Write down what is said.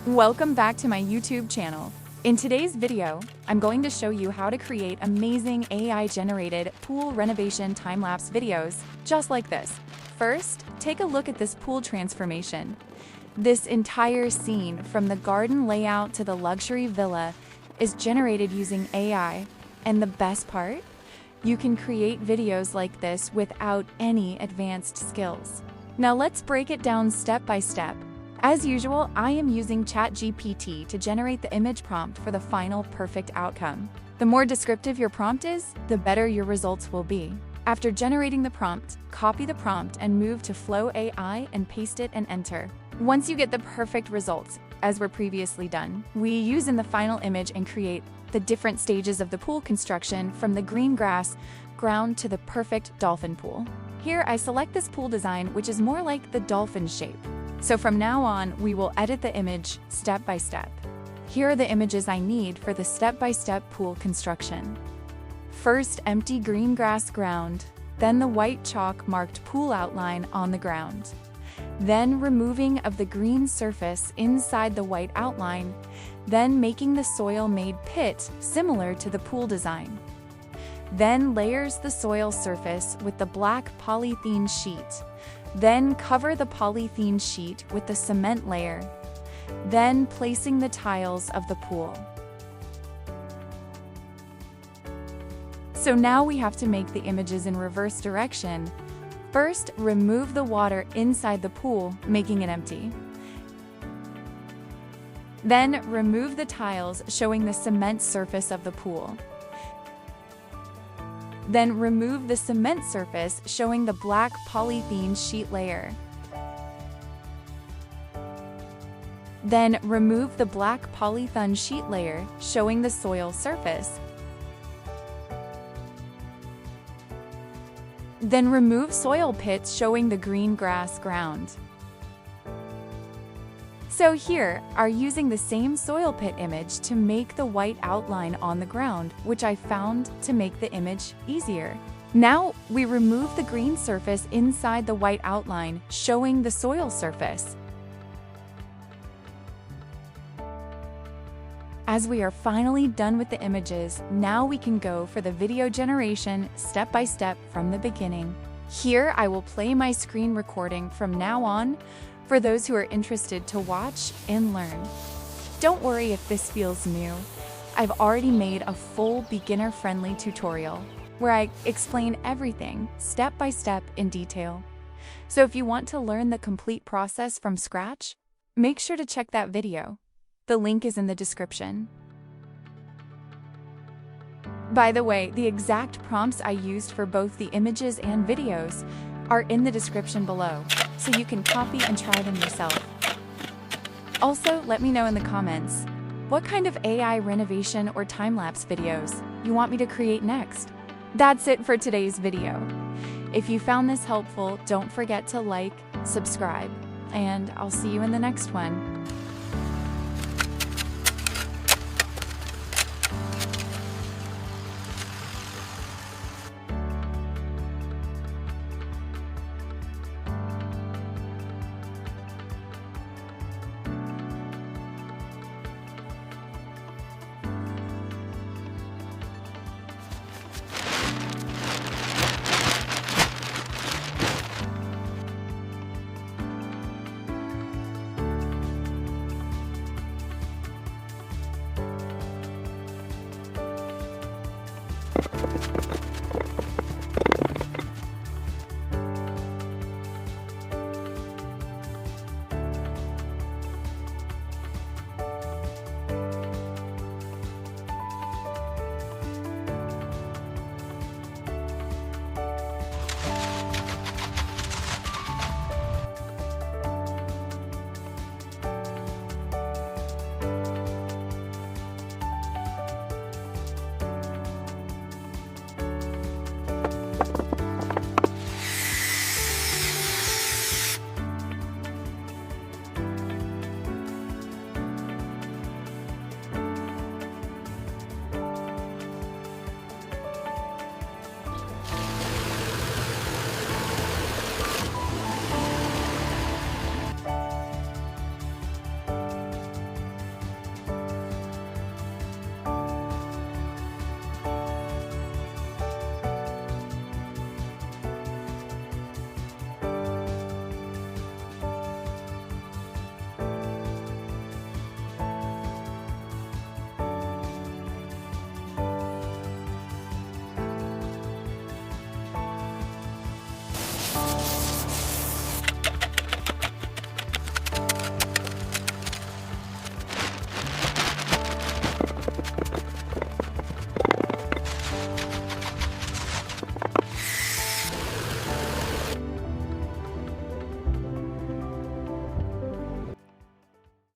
Welcome back to my YouTube channel. In today's video, I'm going to show you how to create amazing AI-generated pool renovation time-lapse videos just like this. First, take a look at this pool transformation. This entire scene, from the garden layout to the luxury villa, is generated using AI. And the best part? You can create videos like this without any advanced skills. Now let's break it down step by step. As usual, I am using ChatGPT to generate the image prompt for the final perfect outcome. The more descriptive your prompt is, the better your results will be. After generating the prompt, copy the prompt and move to Flow AI and paste it and enter. Once you get the perfect results, as were previously done, we use in the final image and create the different stages of the pool construction, from the green grass ground to the perfect dolphin pool. Here I select this pool design, which is more like the dolphin shape. So from now on, we will edit the image step by step. Here are the images I need for the step-by-step pool construction. First, empty green grass ground, then the white chalk marked pool outline on the ground. Then removing of the green surface inside the white outline, then making the soil-made pit similar to the pool design. Then layers the soil surface with the black polythene sheet. Then cover the polythene sheet with the cement layer. Then placing the tiles of the pool. So now we have to make the images in reverse direction. First, remove the water inside the pool, making it empty. Then remove the tiles, showing the cement surface of the pool. Then remove the cement surface, showing the black polythene sheet layer. Then remove the black polythene sheet layer, showing the soil surface. Then remove soil pits, showing the green grass ground. So here are using the same soil pit image to make the white outline on the ground, which I found to make the image easier. Now we remove the green surface inside the white outline, showing the soil surface. As we are finally done with the images, now we can go for the video generation step by step from the beginning. Here I will play my screen recording from now on for those who are interested to watch and learn. Don't worry if this feels new. I've already made a full beginner-friendly tutorial where I explain everything step by step in detail. So if you want to learn the complete process from scratch, make sure to check that video. The link is in the description. By the way, the exact prompts I used for both the images and videos are in the description below, so you can copy and try them yourself. Also, let me know in the comments what kind of AI renovation or time-lapse videos you want me to create next. That's it for today's video. If you found this helpful, don't forget to like, subscribe, and I'll see you in the next one.